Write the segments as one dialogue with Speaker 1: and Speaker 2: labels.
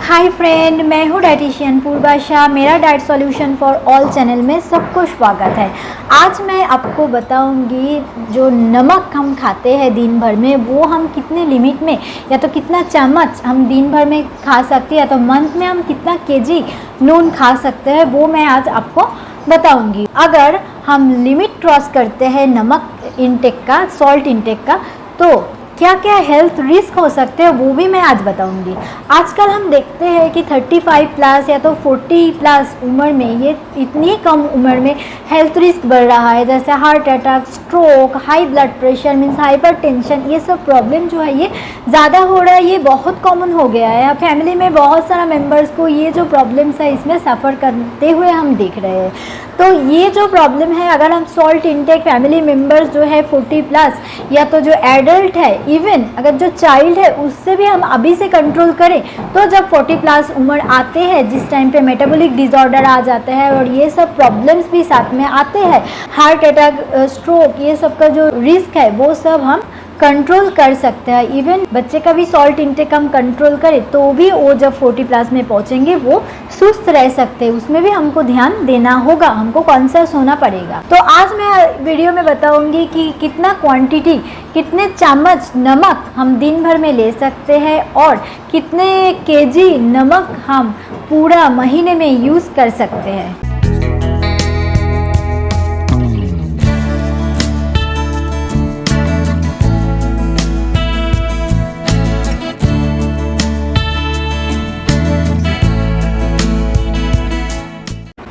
Speaker 1: Hi friend, मैं हूँ dietitian पूर्वा शाह। मेरा diet solution for all channel में सबको स्वागत है। आज मैं आपको बताऊंगी जो नमक हम खाते हैं दिन भर में वो हम कितने लिमिट में या तो कितना चम्मच हम दिन भर में खा सकते हैं या तो मंथ में हम कितना केजी नून खा सकते हैं वो मैं आज आपको बताऊंगी। अगर हम लिमिट क्रॉस करते हैं नमक इंटेक का, सॉल्ट इंटेक का, तो क्या क्या हेल्थ रिस्क हो सकते हैं वो भी मैं आज बताऊंगी। आजकल हम देखते हैं कि 35 प्लस या तो 40 प्लस उम्र में, ये इतनी कम उम्र में हेल्थ रिस्क बढ़ रहा है, जैसे heart attack, stroke, high blood pressure means hypertension, ये सब प्रॉब्लम जो है ये ज़्यादा हो रहा है। ये बहुत कॉमन हो गया है। फैमिली में बहुत सारा मेम्बर्स को ये जो प्रॉब्लम्स है इसमें सफ़र करते हुए हम देख रहे हैं। तो ये जो प्रॉब्लम है, अगर हम सॉल्ट इंटेक फैमिली मेम्बर्स जो है 40 प्लस या तो जो एडल्ट है, इवन अगर जो चाइल्ड है उससे भी हम अभी से कंट्रोल करें तो जब 40 प्लस उम्र आते हैं जिस टाइम पे मेटाबॉलिक डिसऑर्डर आ जाते हैं और ये सब प्रॉब्लम्स भी साथ में आते हैं, हार्ट अटैक, स्ट्रोक, ये सब का जो रिस्क है वो सब हम कंट्रोल कर सकते हैं। इवन बच्चे का भी सॉल्ट इंटेक हम कंट्रोल करें तो भी वो जब 40 प्लस में पहुंचेंगे वो सुस्त रह सकते हैं। उसमें भी हमको ध्यान देना होगा, हमको कॉन्शियस होना पड़ेगा। तो आज मैं वीडियो में बताऊंगी कि कितना क्वांटिटी, कितने चम्मच नमक हम दिन भर में ले सकते हैं और कितने केजी नमक हम पूरा महीने में यूज़ कर सकते हैं।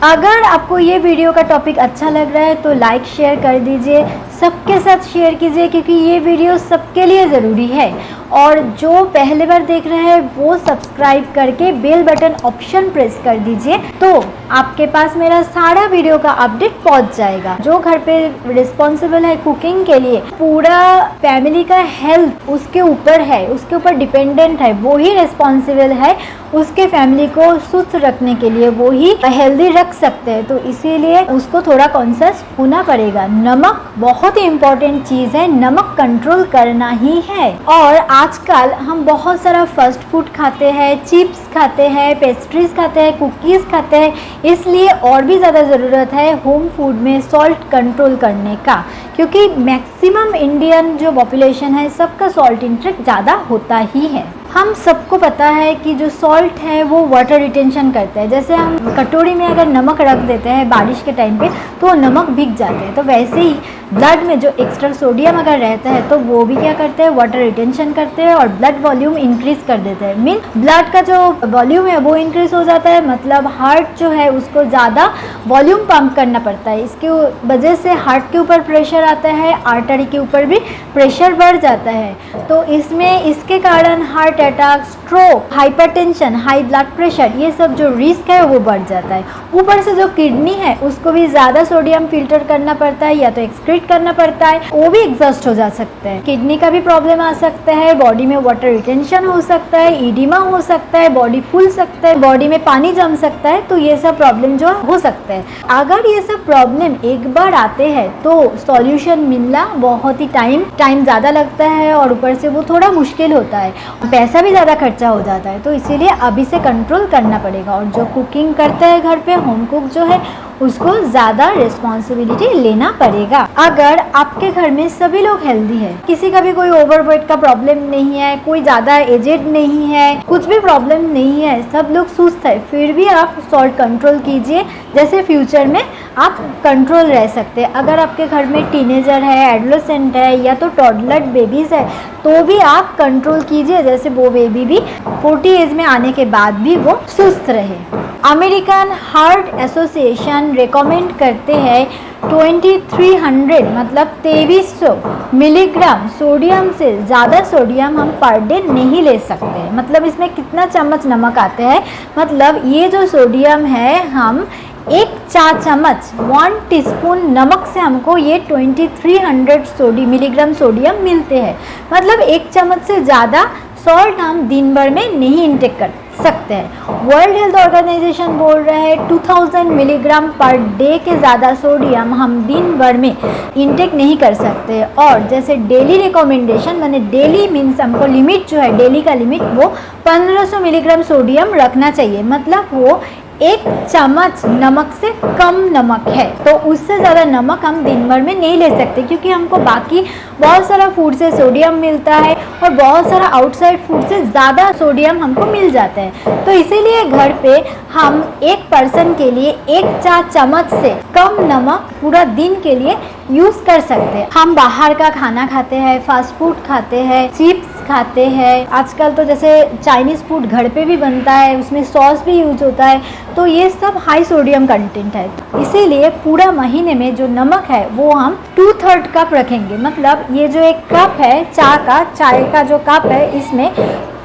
Speaker 1: अगर आपको ये वीडियो का टॉपिक अच्छा लग रहा है तो लाइक शेयर कर दीजिए, सबके साथ शेयर कीजिए क्योंकि ये वीडियो सबके लिए ज़रूरी है। और जो पहले बार देख रहे हैं वो सब्सक्राइब करके बेल बटन ऑप्शन प्रेस कर दीजिए तो आपके पास मेरा सारा वीडियो का अपडेट पहुंच जाएगा। जो घर पे रिस्पॉन्सिबल है कुकिंग के लिए, पूरा फैमिली का हेल्थ उसके ऊपर है, उसके ऊपर डिपेंडेंट है, वो ही रिस्पॉन्सिबल है उसके फैमिली को सुस्त रखने के लिए, वो ही हेल्दी रख सकते हैं। तो इसीलिए उसको थोड़ा कॉन्शियस होना पड़ेगा। नमक बहुत ही इम्पोर्टेंट चीज़ है, नमक कंट्रोल करना ही है। और आजकल हम बहुत सारा फास्ट फूड खाते हैं, चिप्स खाते हैं, पेस्ट्रीज खाते हैं, कुकीज़ खाते हैं, इसलिए और भी ज़्यादा ज़रूरत है होम फूड में सॉल्ट कंट्रोल करने का, क्योंकि मैक्सिमम इंडियन जो पॉपुलेशन है सबका सॉल्ट इंटेक ज़्यादा होता ही है। हम सबको पता है कि जो सॉल्ट है वो वाटर रिटेंशन करता है। जैसे हम कटोरी में अगर नमक रख देते हैं बारिश के टाइम पे तो नमक भीग जाते हैं, तो वैसे ही ब्लड में जो एक्स्ट्रा सोडियम अगर रहता है तो वो भी क्या करते हैं, वाटर रिटेंशन करते हैं और ब्लड वॉल्यूम इंक्रीज कर देते हैं। मीन ब्लड का जो वॉल्यूम है वो इंक्रीज हो जाता है, मतलब हार्ट जो है उसको ज़्यादा वॉल्यूम पंप करना पड़ता है। इसके वजह से हार्ट के ऊपर प्रेशर आता है, आर्टरी के ऊपर भी प्रेशर बढ़ जाता है। तो इसके कारण heart attack, stroke, hypertension, high blood pressure, ये सब जो रिस्क है वो बढ़ जाता है। ऊपर से जो किडनी है उसको भी ज़्यादा सोडियम फिल्टर करना पड़ता है या तो एक्सक्रीट करना पड़ता है, वो भी एग्जॉस्ट हो जा सकता है। किडनी का भी प्रॉब्लम आ सकता है, बॉडी में वाटर रिटेंशन हो सकता है, ईडिमा हो सकता है, बॉडी फूल सकता है, बॉडी में पानी जम सकता है। तो ये सब प्रॉब्लम जो हो सकता है, अगर ये सब प्रॉब्लम एक बार आते हैं तो सॉल्यूशन मिलना बहुत ही टाइम ज़्यादा लगता है और ऊपर से वो थोड़ा मुश्किल होता है, पैसा भी ज़्यादा खर्चा हो जाता है। तो इसीलिए अभी से कंट्रोल करना पड़ेगा। और जो कुकिंग करता है घर पे, होम कुक जो है, उसको ज़्यादा रिस्पॉन्सिबिलिटी लेना पड़ेगा। अगर आपके घर में सभी लोग हेल्दी है, किसी का भी कोई ओवरवेट का प्रॉब्लम नहीं है, कोई ज़्यादा एजेड नहीं है, कुछ भी प्रॉब्लम नहीं है, सब लोग सुस्त है, फिर भी आप सॉल्ट कंट्रोल कीजिए, जैसे फ्यूचर में आप कंट्रोल रह सकते हैं। अगर आपके घर में टीनेजर है, एडोलेसेंट है या तो टॉडलर बेबीज़ है तो भी आप कंट्रोल कीजिए, जैसे वो बेबी भी 40 एज में आने के बाद भी वो सुस्त रहे। अमेरिकन हार्ट एसोसिएशन रेकमेंड करते हैं 2300 मतलब 2300 मिलीग्राम सोडियम से ज़्यादा सोडियम हम पर डे नहीं ले सकते। मतलब इसमें कितना चम्मच नमक आते हैं, मतलब ये जो सोडियम है, हम एक 4 चम्मच 1 टीस्पून नमक से हमको ये 2300 मिलीग्राम सोडियम मिलते हैं। मतलब एक चम्मच से ज़्यादा सॉल्ट हम दिन भर में नहीं इंटेक कर सकते हैं। वर्ल्ड हेल्थ ऑर्गेनाइजेशन बोल रहा है 2000 मिलीग्राम पर डे के ज़्यादा सोडियम हम दिन भर में इंटेक नहीं कर सकते। और जैसे डेली रिकमेंडेशन, मैंने डेली मीन्स हमको लिमिट जो है डेली का लिमिट वो 1500 मिलीग्राम सोडियम रखना चाहिए, मतलब वो 1 चम्मच नमक से कम नमक है। तो उससे ज़्यादा नमक हम दिन भर में नहीं ले सकते, क्योंकि हमको बाकी बहुत सारा फूड से सोडियम मिलता है और बहुत सारा आउटसाइड फूड से ज़्यादा सोडियम हमको मिल जाता है। तो इसीलिए घर पे हम एक पर्सन के लिए 1 चाय चम्मच से कम नमक पूरा दिन के लिए यूज़ कर सकते हैं। हम बाहर का खाना खाते हैं, फास्ट फूड खाते हैं, चिप्स खाते हैं, आजकल तो जैसे चाइनीज़ फूड घर पे भी बनता है, उसमें सॉस भी यूज होता है, तो ये सब हाई सोडियम कंटेंट है। इसीलिए पूरा महीने में जो नमक है वो हम 2/3 कप रखेंगे। मतलब ये जो एक कप है चाय का जो कप है, इसमें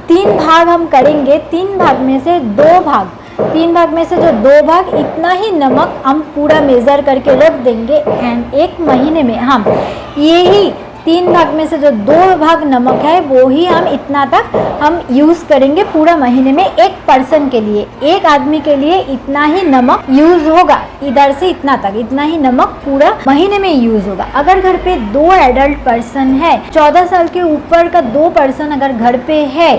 Speaker 1: 3 भाग हम करेंगे। 3 भाग में से 2 भाग, 3 भाग में से जो 2 भाग, इतना ही नमक हम पूरा मेज़र करके रख देंगे। एंड एक महीने में हम यही 3 भाग में से जो 2 भाग नमक है वो ही हम इतना तक हम यूज़ करेंगे पूरा महीने में। एक पर्सन के लिए, एक आदमी के लिए इतना ही नमक यूज़ होगा, इधर से इतना तक, इतना ही नमक पूरा महीने में यूज़ होगा। अगर घर पे 2 एडल्ट पर्सन है, 14 साल के ऊपर का 2 पर्सन अगर घर पे है,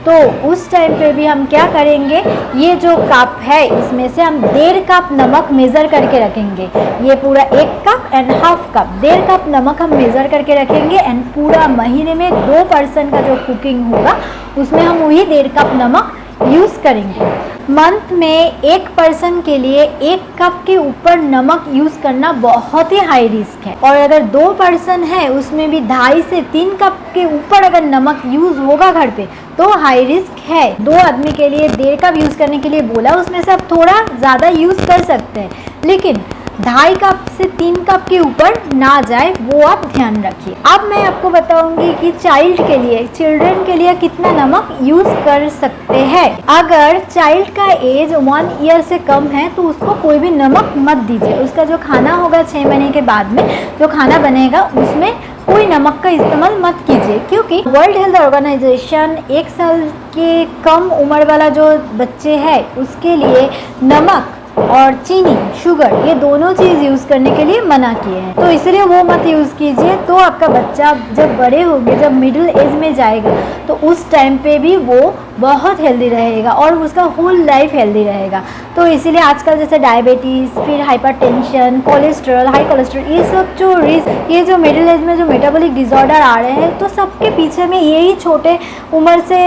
Speaker 1: तो उस टाइम पे भी हम क्या करेंगे, ये जो कप है इसमें से हम 1.5 कप नमक मेज़र करके रखेंगे। ये पूरा 1 cup and half cup, 1.5 cup नमक हम मेज़र करके रखेंगे। एंड पूरा महीने में 2 पर्सन का जो कुकिंग होगा उसमें हम वही 1.5 कप नमक यूज़ करेंगे। मंथ में एक पर्सन के लिए 1 कप के ऊपर नमक यूज़ करना बहुत ही हाई रिस्क है। और अगर 2 पर्सन है उसमें भी 2.5 से 3 कप के ऊपर अगर नमक यूज़ होगा घर पे तो हाई रिस्क है। 2 आदमी के लिए 1.5 कप यूज़ करने के लिए बोला, उसमें से आप थोड़ा ज़्यादा यूज़ कर सकते हैं, लेकिन 2.5 कप से 3 कप के ऊपर ना जाए, वो आप ध्यान रखिए। अब मैं आपको बताऊंगी कि चिल्ड्रन के लिए कितना नमक यूज़ कर सकते हैं। अगर चाइल्ड का एज 1 ईयर से कम है तो उसको कोई भी नमक मत दीजिए। उसका जो खाना होगा 6 महीने के बाद में जो खाना बनेगा उसमें कोई नमक का इस्तेमाल मत कीजिए, क्योंकि वर्ल्ड हेल्थ ऑर्गेनाइजेशन 1 साल के कम उम्र वाला जो बच्चे हैं उसके लिए नमक और चीनी, शुगर, ये दोनों चीज़ यूज़ करने के लिए मना किए हैं। तो इसलिए वो मत यूज़ कीजिए। तो आपका बच्चा जब बड़े होंगे, जब मिडिल एज में जाएगा, तो उस टाइम पे भी वो बहुत हेल्दी रहेगा और उसका होल लाइफ हेल्दी रहेगा। तो इसीलिए आजकल जैसे डायबिटीज़, फिर हाइपरटेंशन, कोलेस्ट्रॉल, हाई कोलेस्ट्रॉल, ये सब जो ये जो मिडिल एज में जो मेटाबॉलिक डिसऑर्डर आ रहे हैं, तो सबके पीछे में यही छोटे उम्र से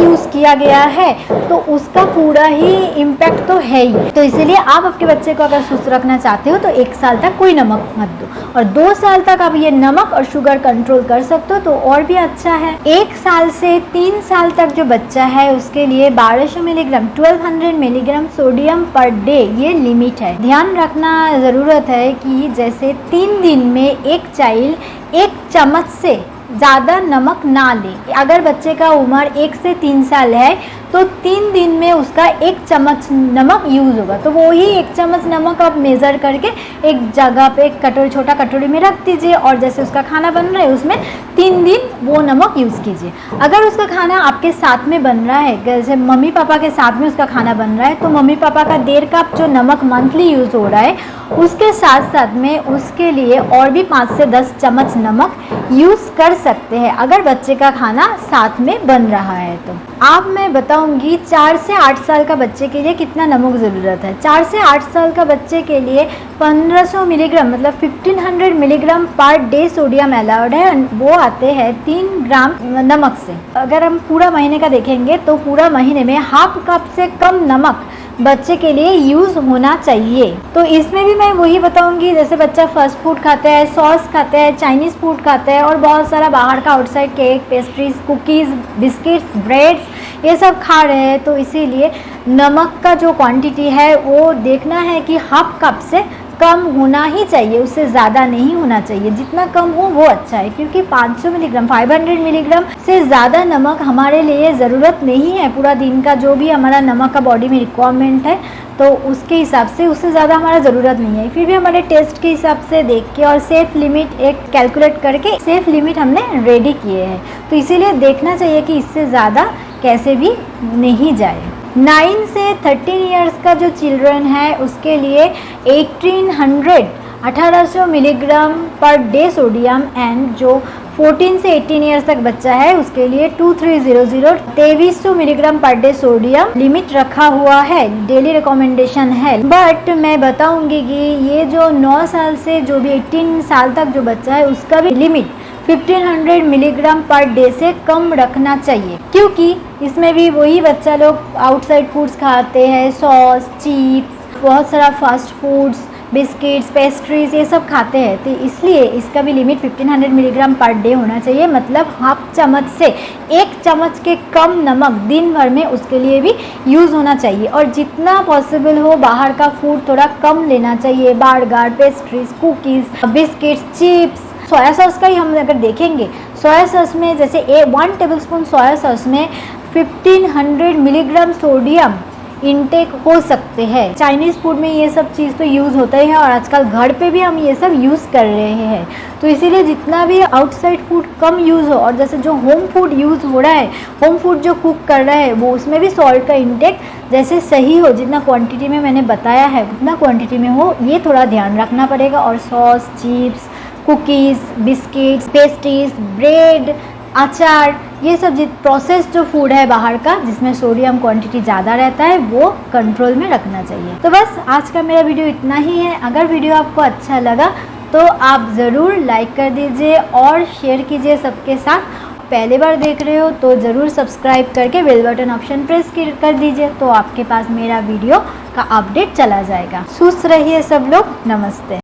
Speaker 1: यूज़ किया गया है, तो उसका पूरा ही इम्पैक्ट तो है ही। तो इसीलिए आप आपके बच्चे को अगर सुस्त रखना चाहते हो तो 1 साल तक कोई नमक मत दो, और 2 साल तक आप ये नमक और शुगर कंट्रोल कर सकते हो तो और भी अच्छा है। 1 साल से 3 साल तक जो बच्चा है उसके लिए 1200 milligram 1200 milligram sodium per day ये लिमिट है। ध्यान रखना ज़रूरत है कि जैसे 3 दिन में एक चाइल्ड 1 चम्मच से ज़्यादा नमक ना ले। अगर बच्चे का उम्र 1 से 3 साल है तो 3 दिन में उसका 1 चम्मच नमक यूज़ होगा। तो वो ही 1 चम्मच नमक आप मेज़र करके एक जगह पे एक कटोरी, छोटा कटोरी में रख दीजिए, और जैसे उसका खाना बन रहा है उसमें 3 दिन वो नमक यूज़ कीजिए। अगर उसका खाना आपके साथ में बन रहा है, जैसे मम्मी पापा के साथ में उसका खाना बन रहा है, तो मम्मी पापा का 1.5 कप जो नमक मंथली यूज़ हो रहा है उसके साथ साथ में उसके लिए और भी 5 से 10 चम्मच नमक यूज़ कर सकते हैं, अगर बच्चे का खाना साथ में बन रहा है तो। अब मैं बताऊंगी 4 से 8 साल का बच्चे के लिए कितना नमक ज़रूरत है। 4 से 8 साल का बच्चे के लिए 1500 मिलीग्राम मतलब 1500 milligram per day sodium allowed है। वो आते हैं 3 ग्राम नमक से। अगर हम पूरा महीने का देखेंगे तो पूरा महीने में हाफ कप से कम नमक बच्चे के लिए यूज़ होना चाहिए। तो इसमें भी मैं वही बताऊंगी, जैसे बच्चा फास्ट फूड खाता है, सॉस खाता है, चाइनीज़ फूड खाता है और बहुत सारा बाहर का outside cake, pastries, cookies, biscuits, breads ये सब खा रहे हैं, तो इसीलिए नमक का जो क्वांटिटी है वो देखना है कि हाफ कप से कम होना ही चाहिए, उससे ज़्यादा नहीं होना चाहिए। जितना कम हो वो अच्छा है, क्योंकि 500 मिलीग्राम 500 मिलीग्राम से ज़्यादा नमक हमारे लिए ज़रूरत नहीं है। पूरा दिन का जो भी हमारा नमक का बॉडी में रिक्वायरमेंट है तो उसके हिसाब से उससे ज़्यादा हमारा ज़रूरत नहीं है। फिर भी हमारे टेस्ट के हिसाब से देख के और सेफ़ लिमिट एक कैलकुलेट करके सेफ़ लिमिट हमने रेडी किए हैं, तो इसीलिए देखना चाहिए कि इससे ज़्यादा कैसे भी नहीं जाए। 9 से 13 इयर्स का जो चिल्ड्रन है उसके लिए 1800 milligram per day sodium, and जो 14 से 18 इयर्स तक बच्चा है उसके लिए 2300 milligram per day sodium limit रखा हुआ है, डेली रिकमेंडेशन है। बट मैं बताऊंगी कि ये जो 9 साल से जो भी 18 साल तक जो बच्चा है उसका भी लिमिट 1500 मिलीग्राम पर डे से कम रखना चाहिए, क्योंकि इसमें भी वही बच्चा लोग आउटसाइड फूड्स खाते हैं, सॉस, चिप्स, बहुत सारा फास्ट फूड्स, बिस्किट्स, पेस्ट्रीज ये सब खाते हैं, तो इसलिए इसका भी लिमिट 1500 मिलीग्राम पर डे होना चाहिए। मतलब हाफ चम्मच से 1 चम्मच के कम नमक दिन भर में उसके लिए भी यूज़ होना चाहिए। और जितना पॉसिबल हो बाहर का फूड थोड़ा कम लेना चाहिए, burger, pastries, cookies, biscuits, chips. Soya sauce का ही हम अगर देखेंगे, सोया सॉस में जैसे 1 टेबलस्पून सोया सॉस में 1500 मिलीग्राम सोडियम इनटेक हो सकते हैं। चाइनीज़ फूड में ये सब चीज़ तो यूज़ होता ही है और आजकल घर पे भी हम ये सब यूज़ कर रहे हैं। तो इसीलिए जितना भी आउटसाइड फूड कम यूज़ हो, और जैसे जो होम फूड यूज़ हो रहा है, होम फूड जो कुक कर रहा है वो उसमें भी सॉल्ट का इंटेक जैसे सही हो, जितना क्वांटिटी में मैंने बताया है उतना क्वांटिटी में हो, ये थोड़ा ध्यान रखना पड़ेगा। और sauce, chips, cookies, biscuits, pastries, bread, अचार, ये सब प्रोसेस जो फूड है बाहर का जिसमें सोडियम क्वांटिटी ज़्यादा रहता है वो कंट्रोल में रखना चाहिए। तो बस आज का मेरा वीडियो इतना ही है। अगर वीडियो आपको अच्छा लगा तो आप ज़रूर लाइक कर दीजिए और शेयर कीजिए सबके साथ। पहली बार देख रहे हो तो ज़रूर सब्सक्राइब करके बेल बटन ऑप्शन प्रेस कर दीजिए, तो आपके पास मेरा वीडियो का अपडेट चला जाएगा। खुश रहिए सब लोग, नमस्ते।